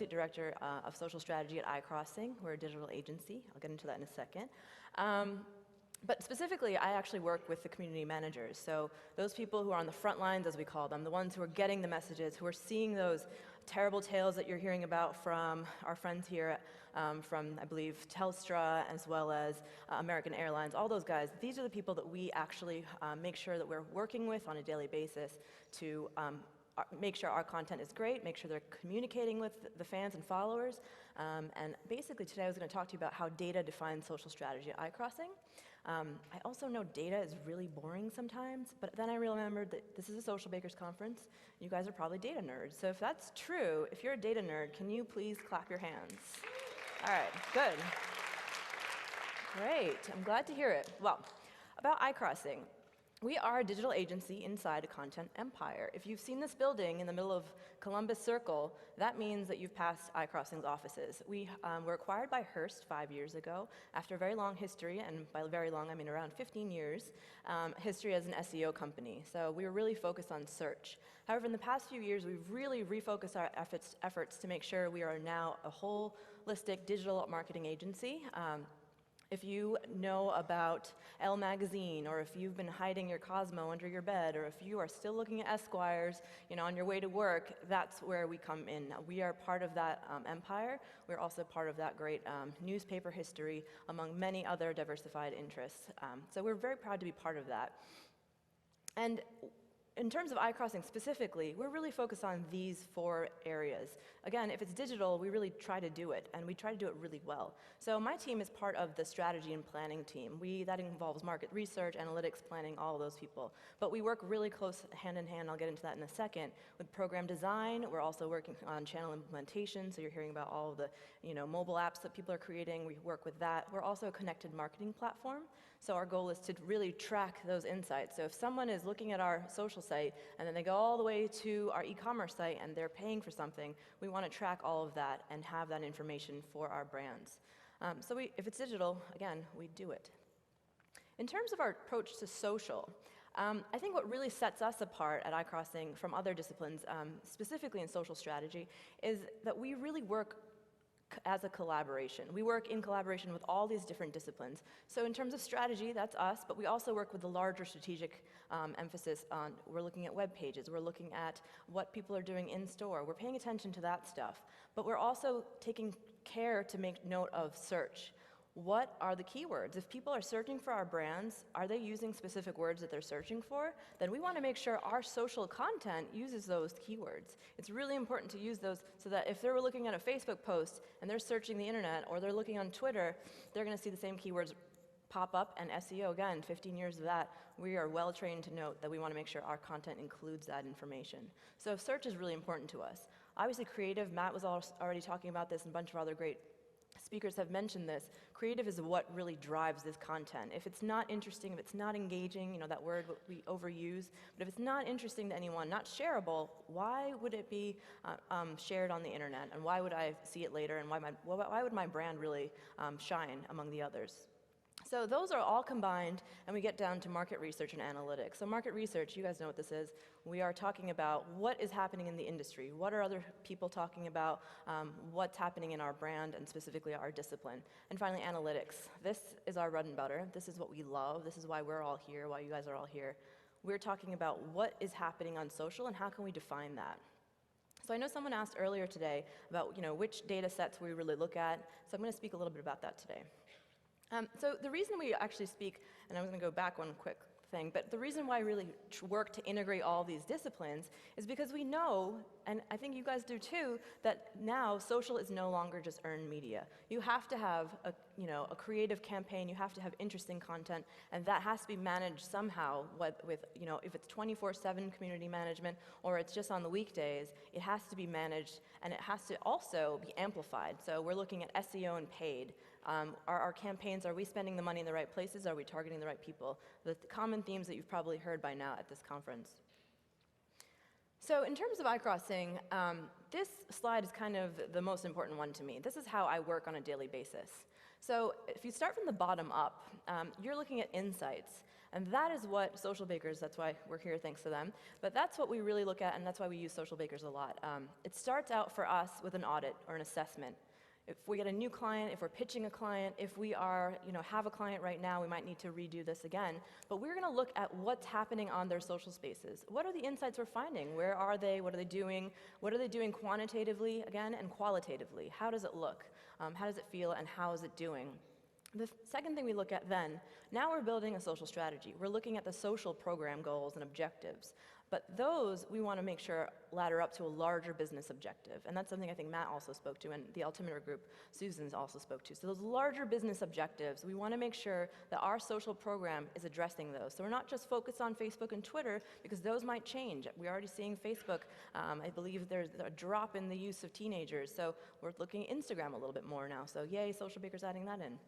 Associate Director of Social Strategy at iCrossing. We're a digital agency. I'll get into that in a second. But specifically, I actually work with the community managers. So those people who are on the front lines, as we call them, the ones who are getting the messages, who are seeing those terrible tales that you're hearing about from our friends here, from, I believe, Telstra, as well as American Airlines, all those guys. These are the people that we actually make sure that we're working with on a daily basis to make sure our content is great, make sure they're communicating with the fans and followers. And basically today I was going to talk to you about how data defines social strategy at iCrossing. I also know data is really boring sometimes, but then I remembered that this is a Social Bakers conference. You guys are probably data nerds. So if that's true, if you're a data nerd, can you please clap your hands? All right, good. Great, I'm glad to hear it. Well, about iCrossing. We are a digital agency inside a content empire. If you've seen this building in the middle of Columbus Circle, that means that you've passed iCrossing's offices. We were acquired by Hearst 5 years ago after a very long history, and by very long I mean around 15 years, history as an SEO company. So we were really focused on search. However, in the past few years, we've really refocused our efforts to make sure we are now a holistic digital marketing agency. If you know about Elle magazine, or if you've been hiding your Cosmo under your bed, or if you are still looking at Esquires, on your way to work, that's where we come in. We are part of that empire. We're also part of that great newspaper history among many other diversified interests. So we're very proud to be part of that. And in terms of iCrossing specifically, we're really focused on these 4 areas. Again, if it's digital, we really try to do it, and we try to do it really well. So my team is part of the strategy and planning team. That involves market research, analytics, planning, all of those people. But we work really close hand in hand, I'll get into that in a second, with program design. We're also working on channel implementation, so you're hearing about all of the mobile apps that people are creating. We work with that. We're also a connected marketing platform. So our goal is to really track those insights. So if someone is looking at our social site and then they go all the way to our e-commerce site and they're paying for something, we want to track all of that and have that information for our brands. So if it's digital, again, we do it. In terms of our approach to social, I think what really sets us apart at iCrossing from other disciplines, specifically in social strategy, is that we really work as a collaboration. We work in collaboration with all these different disciplines. So in terms of strategy, that's us, but we also work with the larger strategic emphasis on, we're looking at web pages, we're looking at what people are doing in store, we're paying attention to that stuff, but we're also taking care to make note of search. What are the keywords? If people are searching for our brands, are they using specific words that they're searching for? Then we want to make sure our social content uses those keywords. It's really important to use those so that if they're looking at a Facebook post and they're searching the internet, or they're looking on Twitter, they're going to see the same keywords pop up. And SEO, again, 15 years of that, we are well trained to note that we want to make sure our content includes that information. So search is really important to us. Obviously creative, Matt was already talking about this, and a bunch of other great speakers have mentioned this. Creative is what really drives this content. If it's not interesting, if it's not engaging, that word we overuse, but if it's not interesting to anyone, not shareable, why would it be shared on the internet? And why would I see it later? And why would my brand really shine among the others? So those are all combined, and we get down to market research and analytics. So market research, you guys know what this is. We are talking about what is happening in the industry. What are other people talking about? What's happening in our brand and specifically our discipline? And finally, analytics. This is our bread and butter. This is what we love. This is why we're all here, why you guys are all here. We're talking about what is happening on social and how can we define that. So I know someone asked earlier today about which data sets we really look at. So I'm going to speak a little bit about that today. So the reason we actually speak, and I'm going to go back one quick thing, but the reason why I really work to integrate all these disciplines is because we know, and I think you guys do too, that now social is no longer just earned media. You have to have a creative campaign, you have to have interesting content, and that has to be managed somehow if it's 24/7 community management or it's just on the weekdays, it has to be managed, and it has to also be amplified. So we're looking at SEO and paid. Are our campaigns, are we spending the money in the right places? Are we targeting the right people? The common themes that you've probably heard by now at this conference. So in terms of iCrossing, this slide is kind of the most important one to me. This is how I work on a daily basis. So if you start from the bottom up, you're looking at insights. And that is what social bakers, that's why we're here, thanks to them, but that's what we really look at, and that's why we use social bakers a lot. It starts out for us with an audit or an assessment. If we get a new client, if we're pitching a client, if we are, have a client right now, we might need to redo this again. But we're going to look at what's happening on their social spaces. What are the insights we're finding? Where are they? What are they doing? What are they doing quantitatively, again, and qualitatively? How does it look? How does it feel? And how is it doing? The second thing we look at then, now we're building a social strategy. We're looking at the social program goals and objectives. But those, we want to make sure, ladder up to a larger business objective. And that's something I think Matt also spoke to, and the Altimeter group, Susan's also spoke to. So those larger business objectives, we want to make sure that our social program is addressing those. So we're not just focused on Facebook and Twitter, because those might change. We're already seeing Facebook. I believe there's a drop in the use of teenagers. So we're looking at Instagram a little bit more now. So yay, social bakers adding that in.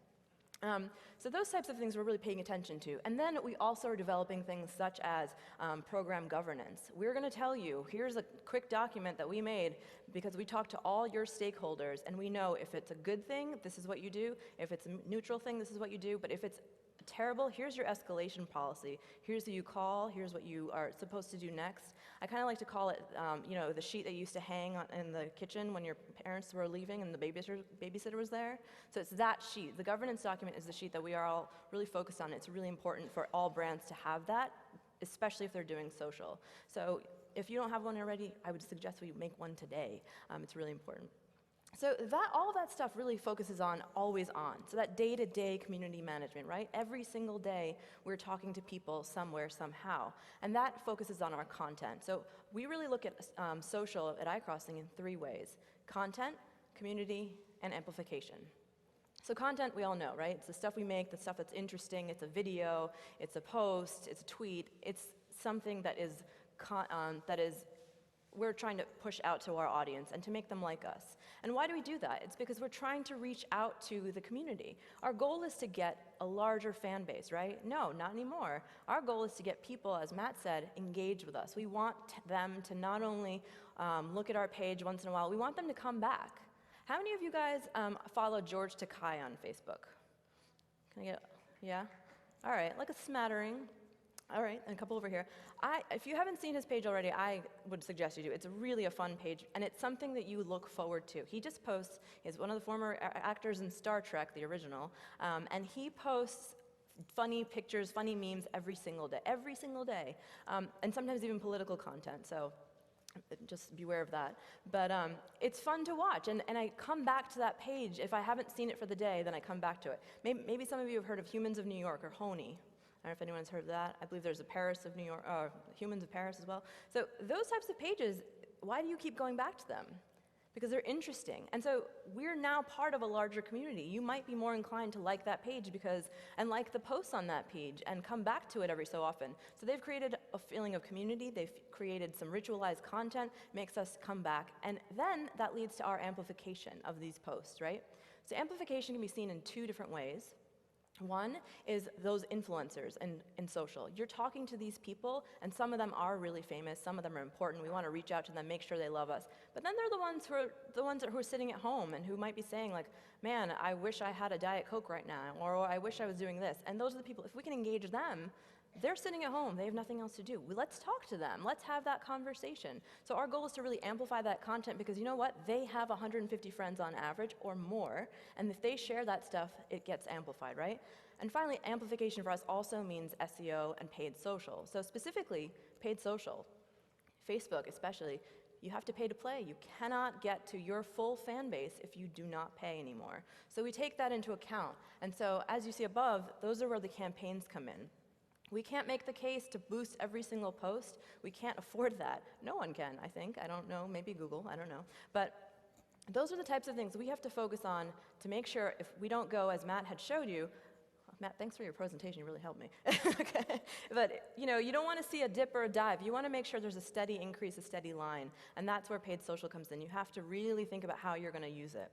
So those types of things we're really paying attention to. And then we also are developing things such as program governance. We're going to tell you, here's a quick document that we made because we talked to all your stakeholders, and we know if it's a good thing, this is what you do. If it's a neutral thing, this is what you do. But if it's terrible, here's your escalation policy. Here's who you call. Here's what you are supposed to do next. I kind of like to call it, the sheet that you used to hang in the kitchen when your parents were leaving and the babysitter was there. So it's that sheet. The governance document is the sheet that we are all really focused on. It's really important for all brands to have that, especially if they're doing social. So if you don't have one already, I would suggest we make one today. It's really important. So all of that stuff really focuses on always on. So that day-to-day community management, right? Every single day we're talking to people somewhere, somehow. And that focuses on our content. So we really look at social at iCrossing in 3 ways: content, community, and amplification. So content, we all know, right? It's the stuff we make, the stuff that's interesting. It's a video, it's a post, it's a tweet. It's something that is we're trying to push out to our audience and to make them like us. And why do we do that? It's because we're trying to reach out to the community. Our goal is to get a larger fan base, right? No, not anymore. Our goal is to get people, as Matt said, engaged with us. We want them to not only look at our page once in a while, we want them to come back. How many of you guys follow George Takai on Facebook? Can I get, yeah? All right, like a smattering. All right, and a couple over here. If you haven't seen his page already, I would suggest you do. It's really a fun page, and it's something that you look forward to. He just posts, he's one of the former actors in Star Trek, the original, and he posts funny pictures, funny memes every single day, and sometimes even political content, so just beware of that. But it's fun to watch, and I come back to that page. If I haven't seen it for the day, then I come back to it. Maybe some of you have heard of Humans of New York, or HONY. I don't know if anyone's heard of that. I believe there's a Paris of New York, Humans of Paris as well. So those types of pages, why do you keep going back to them? Because they're interesting. And so we're now part of a larger community. You might be more inclined to like that page and like the posts on that page and come back to it every so often. So they've created a feeling of community. They've created some ritualized content, makes us come back. And then that leads to our amplification of these posts, right? So amplification can be seen in 2 different ways. One is those influencers in social. You're talking to these people, and some of them are really famous, some of them are important. We want to reach out to them, make sure they love us. But then they're the ones who are sitting at home and who might be saying, like, man, I wish I had a Diet Coke right now, or I wish I was doing this. And those are the people, if we can engage them, they're sitting at home, they have nothing else to do. Let's talk to them, let's have that conversation. So our goal is to really amplify that content, because you know what? They have 150 friends on average or more, and if they share that stuff, it gets amplified, right? And finally, amplification for us also means SEO and paid social. So specifically, paid social, Facebook especially, you have to pay to play. You cannot get to your full fan base if you do not pay anymore. So we take that into account. And so as you see above, those are where the campaigns come in. We can't make the case to boost every single post. We can't afford that. No one can, I think. I don't know, maybe Google, I don't know. But those are the types of things we have to focus on to make sure if we don't go, as Matt had showed you. Matt, thanks for your presentation, you really helped me. Okay. But you don't want to see a dip or a dive. You want to make sure there's a steady increase, a steady line. And that's where paid social comes in. You have to really think about how you're going to use it.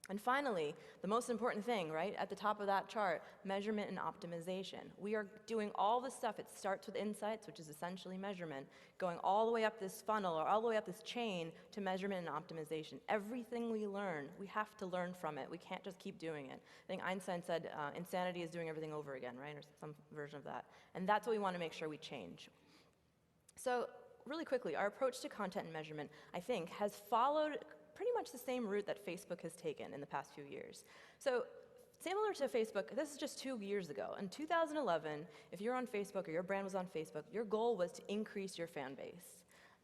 And finally, the most important thing, right, at the top of that chart, measurement and optimization. We are doing all this stuff. It starts with insights, which is essentially measurement, going all the way up this funnel or all the way up this chain to measurement and optimization. Everything we learn, we have to learn from it. We can't just keep doing it. I think Einstein said insanity is doing everything over again, right, or some version of that. And that's what we want to make sure we change. So really quickly, our approach to content and measurement, I think, has followed pretty much the same route that Facebook has taken in the past few years. So similar to Facebook, this is just 2 years ago. In 2011, if you're on Facebook or your brand was on Facebook, your goal was to increase your fan base.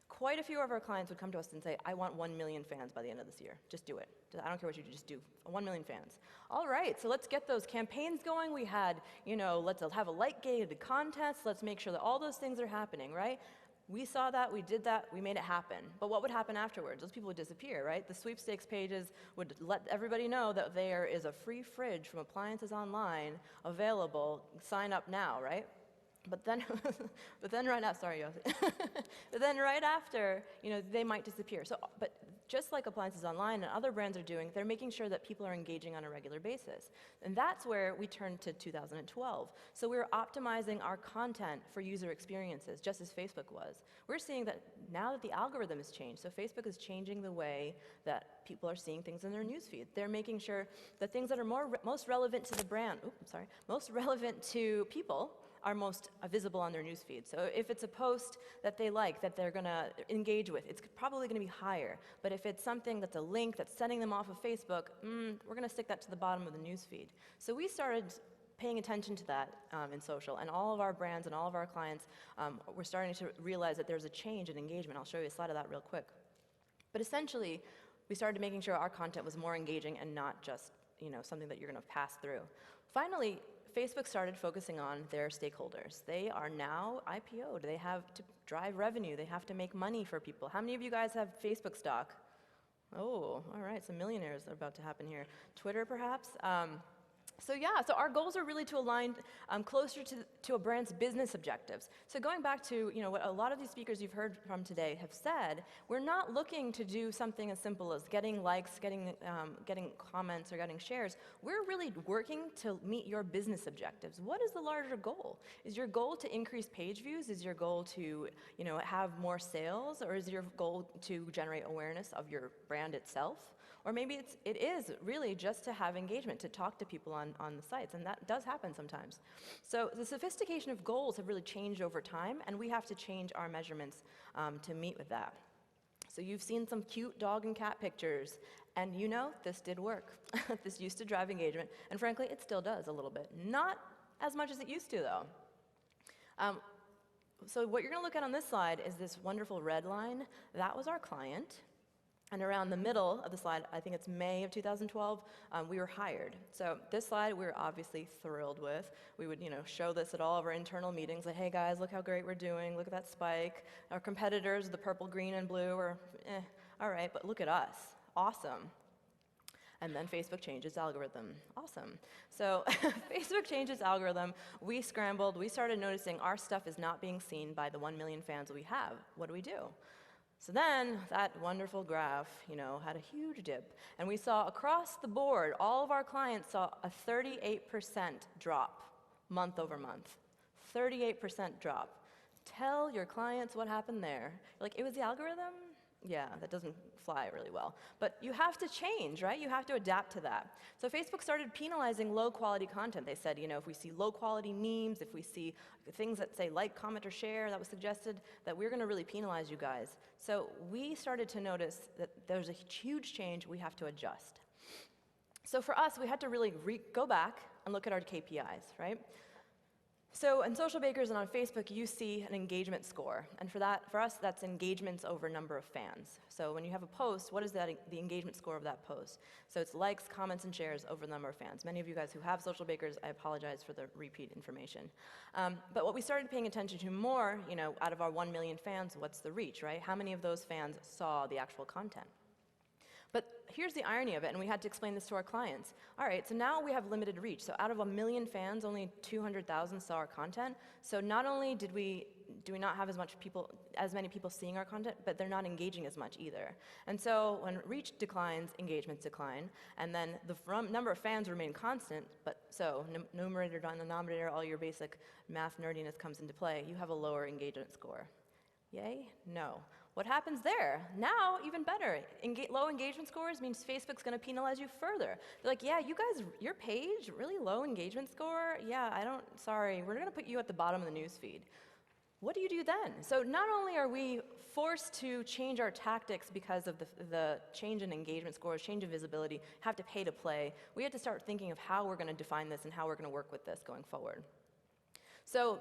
Quite a few of our clients would come to us and say, I want 1 million fans by the end of this year. Just do it. I don't care what you do, just do 1 million fans. All right, so let's get those campaigns going. We had, let's have a light-gated contest. Let's make sure that all those things are happening, right? We saw that, we did that, we made it happen. But what would happen afterwards? Those people would disappear, right? The sweepstakes pages would let everybody know that there is a free fridge from Appliances Online available. Sign up now, right? But then, right after, sorry, Yossi. But then right after, they might disappear. So, but just like Appliances Online and other brands are doing, they're making sure that people are engaging on a regular basis. And that's where we turned to 2012. So we're optimizing our content for user experiences, just as Facebook was. We're seeing that now that the algorithm has changed, so Facebook is changing the way that people are seeing things in their newsfeed. They're making sure that things that are most relevant to the brand, most relevant to people, are most visible on their newsfeed. So if it's a post that they like, that they're gonna engage with, it's probably gonna be higher. But if it's something that's a link that's sending them off of Facebook, we're gonna stick that to the bottom of the newsfeed. So we started paying attention to that in social, and all of our brands and all of our clients were starting to realize that there's a change in engagement. I'll show you a slide of that real quick. But essentially, we started making sure our content was more engaging and not just something that you're gonna pass through. Finally, Facebook started focusing on their stakeholders. They are now IPO'd. They have to drive revenue. They have to make money for people. How many of you guys have Facebook stock? Oh, all right, some millionaires are about to happen here. Twitter, perhaps? So our goals are really to align closer to a brand's business objectives. So going back to what a lot of these speakers you've heard from today have said, we're not looking to do something as simple as getting likes, getting comments, or getting shares. We're really working to meet your business objectives. What is the larger goal? Is your goal to increase page views? Is your goal to have more sales? Or is your goal to generate awareness of your brand itself? Or maybe it is really just to have engagement, to talk to people on the sites, and that does happen sometimes. So the sophistication of goals have really changed over time, and we have to change our measurements to meet with that. So you've seen some cute dog and cat pictures, and this did work. This used to drive engagement, and frankly, it still does a little bit. Not as much as it used to, though. So what you're gonna look at on this slide is this wonderful red line. That was our client. And around the middle of the slide, I think it's May of 2012, we were hired. So this slide we're obviously thrilled with. We would show this at all of our internal meetings, like, hey guys, look how great we're doing, look at that spike. Our competitors, the purple, green, and blue, are all right, but look at us, awesome. And then Facebook changed its algorithm. Awesome. So Facebook changed its algorithm. We scrambled. We started noticing our stuff is not being seen by the 1 million fans we have. What do? So then that wonderful graph, had a huge dip. And we saw across the board, all of our clients saw a 38% drop month over month. 38% drop. Tell your clients what happened there. Like, it was the algorithm? Yeah, that doesn't fly really well. But you have to change, right? You have to adapt to that. So Facebook started penalizing low-quality content. They said, if we see low-quality memes, if we see things that say like, comment, or share, that was suggested, that we're going to really penalize you guys. So we started to notice that there's a huge change. We have to adjust. So for us, we had to really go back and look at our KPIs, right? So in Social Bakers and on Facebook, you see an engagement score. And for us, that's engagements over number of fans. So when you have a post, what is the engagement score of that post? So it's likes, comments, and shares over the number of fans. Many of you guys who have Social Bakers, I apologize for the repeat information. But what we started paying attention to more, out of our 1 million fans, what's the reach, right? How many of those fans saw the actual content? But here's the irony of it, and we had to explain this to our clients. All right, so now we have limited reach. So out of 1 million fans, only 200,000 saw our content. So not only do we not have as many people seeing our content, but they're not engaging as much either. And so when reach declines, engagements decline, and then the number of fans remain constant, but so numerator, denominator, all your basic math nerdiness comes into play, you have a lower engagement score. Yay? No. What happens there? Now, even better. Low engagement scores means Facebook's going to penalize you further. They're like, yeah, you guys, your page, really low engagement score? Yeah, sorry, we're going to put you at the bottom of the news feed. What do you do then? So not only are we forced to change our tactics because of the change in engagement scores, change in visibility, have to pay to play, we have to start thinking of how we're going to define this and how we're going to work with this going forward. So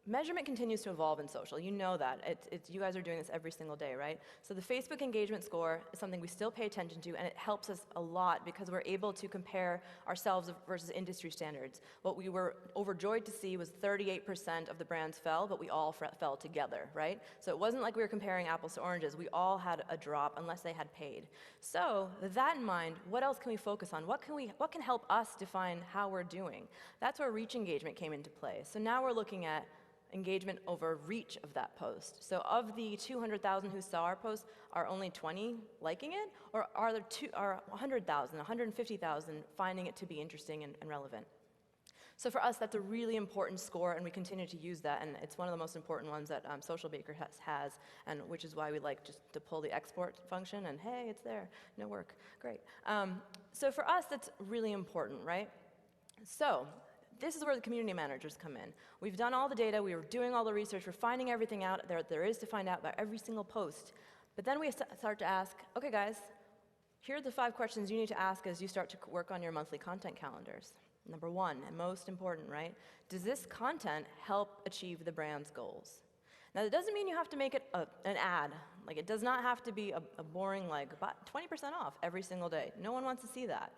measurement continues to evolve in social. You know that. You guys are doing this every single day, right? So the Facebook engagement score is something we still pay attention to, and it helps us a lot because we're able to compare ourselves versus industry standards. What we were overjoyed to see was 38% of the brands fell, but we all fell together, right? So it wasn't like we were comparing apples to oranges. We all had a drop unless they had paid. So with that in mind, what else can we focus on? What can help us define how we're doing? That's where reach engagement came into play. So now we're looking at engagement over reach of that post. So of the 200,000 who saw our post, are only 20 liking it? Or are there 100,000, 150,000 finding it to be interesting and relevant? So for us, that's a really important score, and we continue to use that, and it's one of the most important ones that Social Baker has, and which is why we like just to pull the export function, and hey, it's there, no work, great. So for us, that's really important, right? So this is where the community managers come in. We've done all the data, we were doing all the research, we're finding everything out there is to find out about every single post. But then we start to ask, okay guys, here are the 5 questions you need to ask as you start to work on your monthly content calendars. Number 1, and most important, right? Does this content help achieve the brand's goals? Now, that doesn't mean you have to make it an ad. Like, it does not have to be a boring, like, 20% off every single day. No one wants to see that.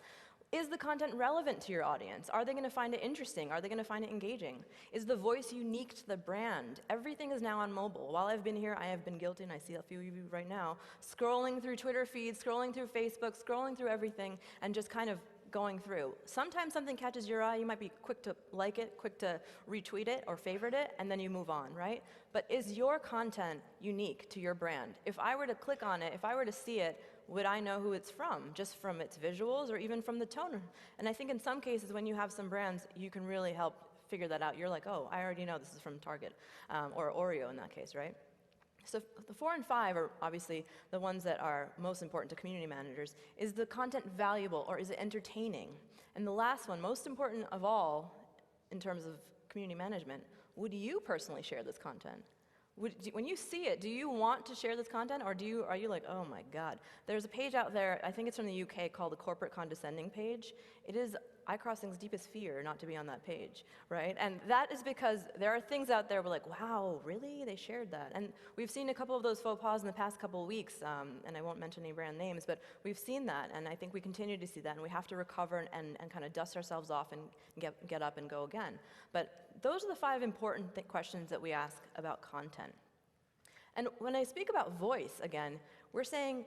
Is the content relevant to your audience? Are they going to find it interesting? Are they going to find it engaging? Is the voice unique to the brand? Everything is now on mobile. While I've been here, I have been guilty, and I see a few of you right now, scrolling through Twitter feeds, scrolling through Facebook, scrolling through everything, and just kind of going through. Sometimes something catches your eye, you might be quick to like it, quick to retweet it or favorite it, and then you move on, right? But is your content unique to your brand? If I were to click on it, if I were to see it, would I know who it's from, just from its visuals or even from the tone? And I think in some cases when you have some brands, you can really help figure that out. You're like, oh, I already know this is from Target, or Oreo in that case, right? So the 4 and 5 are obviously the ones that are most important to community managers. Is the content valuable or is it entertaining? And the last one, most important of all in terms of community management, would you personally share this content? When you see it, do you want to share this content, or are you like, oh my God? There's a page out there, I think it's from the UK, called the Corporate Condescending page. It is iCrossing's deepest fear not to be on that page, right? And that is because there are things out there we're like, wow, really? They shared that. And we've seen a couple of those faux pas in the past couple of weeks, and I won't mention any brand names, but we've seen that, and I think we continue to see that, and we have to recover and kind of dust ourselves off and get up and go again. But those are the 5 important questions that we ask about content. And when I speak about voice, again, we're saying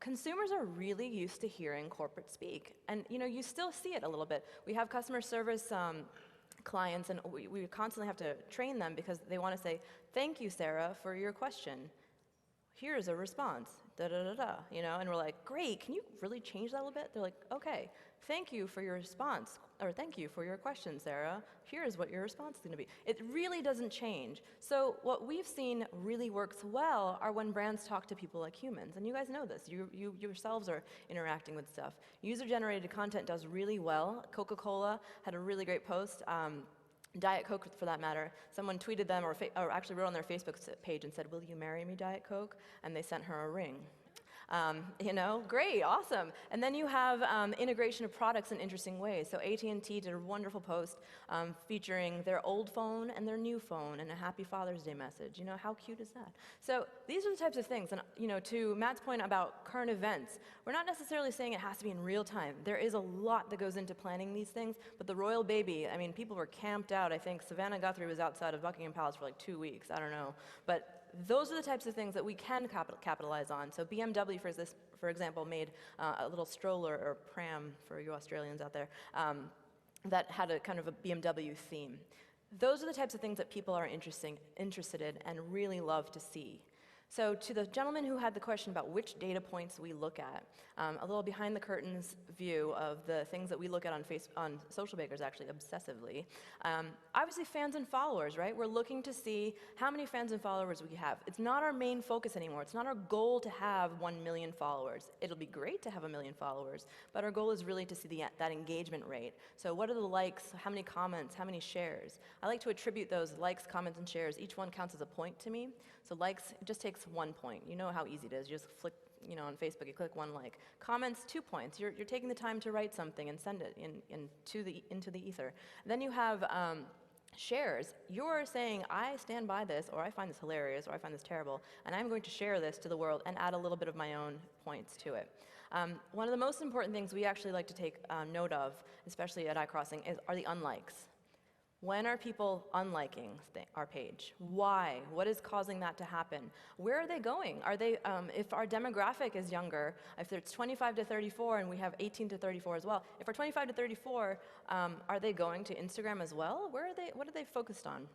consumers are really used to hearing corporate speak. And you still see it a little bit. We have customer service clients, and we constantly have to train them because they want to say, thank you, Sarah, for your question. Here's a response, da-da-da-da, and we're like, great, can you really change that a little bit? They're like, okay, thank you for your response, or thank you for your question, Sarah. Here's what your response is going to be. It really doesn't change. So what we've seen really works well are when brands talk to people like humans, and you guys know this. You yourselves are interacting with stuff. User-generated content does really well. Coca-Cola had a really great post. Diet Coke, for that matter, someone tweeted them or actually wrote on their Facebook page and said, will you marry me, Diet Coke? And they sent her a ring. Great, awesome. And then you have integration of products in interesting ways. So AT&T did a wonderful post featuring their old phone and their new phone and a happy Father's Day message. How cute is that? So these are the types of things. And to Matt's point about current events, we're not necessarily saying it has to be in real time. There is a lot that goes into planning these things, but the royal baby, people were camped out. I think Savannah Guthrie was outside of Buckingham Palace for like 2 weeks. I don't know. But those are the types of things that we can capitalize on. So BMW, for example, made a little stroller or pram for you Australians out there that had a kind of a BMW theme. Those are the types of things that people are interested in and really love to see. So to the gentleman who had the question about which data points we look at, a little behind the curtains view of the things that we look at on Social Bakers, actually, obsessively. Obviously, fans and followers, right? We're looking to see how many fans and followers we have. It's not our main focus anymore. It's not our goal to have 1 million followers. It'll be great to have 1 million followers, but our goal is really to see that engagement rate. So what are the likes, how many comments, how many shares? I like to attribute those likes, comments, and shares. Each one counts as a point to me. So likes, it just takes 1 point. You know how easy it is. You just flick, on Facebook, you click 1 like. Comments, 2 points. You're taking the time to write something and send it into the ether. Then you have shares. You're saying, I stand by this, or I find this hilarious, or I find this terrible, and I'm going to share this to the world and add a little bit of my own points to it. One of the most important things we actually like to take note of, especially at iCrossing, are the unlikes. When are people unliking our page? Why? What is causing that to happen? Where are they going? Are they, if our demographic is younger, if it's 25 to 34 and we have 18 to 34 as well, if we're 25 to 34, are they going to Instagram as well? What are they focused on?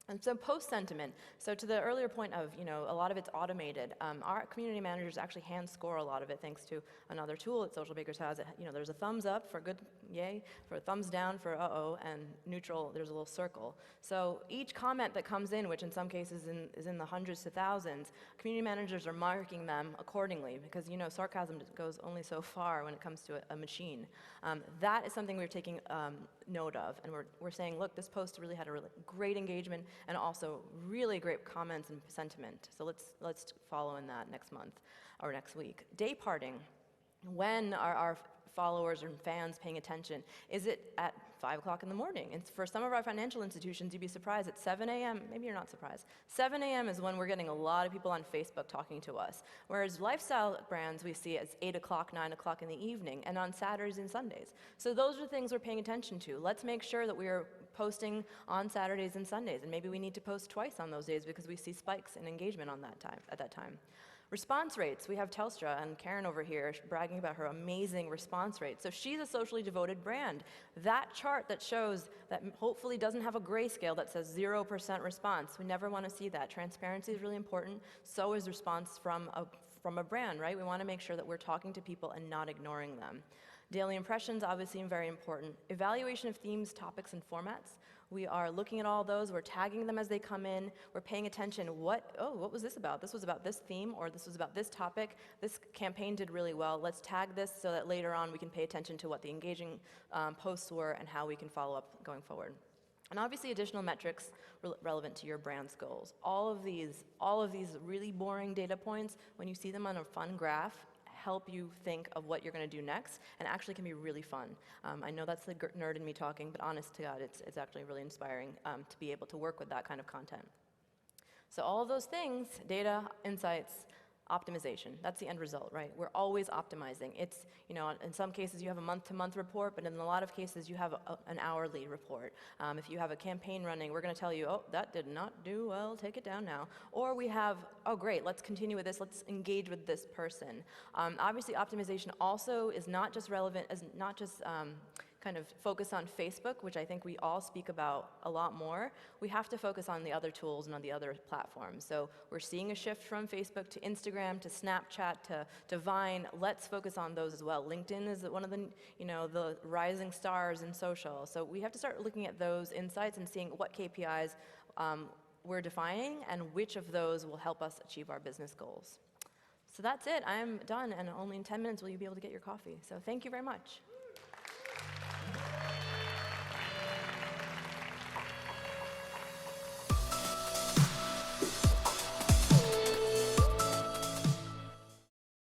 And so post sentiment. So to the earlier point of, a lot of it's automated. Our community managers actually hand score a lot of it thanks to another tool that Social Bakers has. There's a thumbs up for good, yay, for a thumbs down for uh-oh, and neutral, there's a little circle. So each comment that comes in, which in some cases is in the hundreds to thousands, community managers are marking them accordingly because, sarcasm goes only so far when it comes to a machine. That is something we're taking note of, and we're saying, look, this post really had a really great engagement and also really great comments and sentiment. So let's follow in that next month or next week. Day parting. When are our followers and fans paying attention? Is it at 5 o'clock in the morning? And for some of our financial institutions, you'd be surprised at 7 a.m., maybe you're not surprised. 7 a.m. is when we're getting a lot of people on Facebook talking to us. Whereas lifestyle brands we see as 8 o'clock, 9 o'clock in the evening, and on Saturdays and Sundays. So those are things we're paying attention to. Let's make sure that we are posting on Saturdays and Sundays, and maybe we need to post twice on those days because we see spikes in engagement at that time. Response rates, we have Telstra and Karen over here bragging about her amazing response rate. So she's a socially devoted brand. That chart that shows that hopefully doesn't have a grayscale that says 0% response. We never want to see that. Transparency is really important. So is response from a brand, right? We want to make sure that we're talking to people and not ignoring them. Daily impressions, obviously very important. Evaluation of themes, topics, and formats. We are looking at all those, we're tagging them as they come in, we're paying attention, what was this about? This was about this theme, or this was about this topic. This campaign did really well. Let's tag this so that later on we can pay attention to what the engaging posts were and how we can follow up going forward. And obviously additional metrics relevant to your brand's goals. All of these really boring data points, when you see them on a fun graph, help you think of what you're going to do next, and actually can be really fun. I know that's the nerd in me talking, but honest to God, it's actually really inspiring to be able to work with that kind of content. So all of those things, data, insights, optimization, that's the end result, right? We're always optimizing. It's, in some cases you have a month-to-month report, but in a lot of cases you have an hourly report. If you have a campaign running, we're going to tell you, oh, that did not do well, take it down now. Or we have, oh great, let's continue with this, let's engage with this person. Obviously optimization also is not just relevant, is not just kind of focus on Facebook, which I think we all speak about a lot more. We have to focus on the other tools and on the other platforms. So we're seeing a shift from Facebook to Instagram, to Snapchat, to Vine. Let's focus on those as well. LinkedIn is one of the, the rising stars in social. So we have to start looking at those insights and seeing what KPIs we're defining and which of those will help us achieve our business goals. So that's it. I'm done, and only in 10 minutes will you be able to get your coffee. So thank you very much.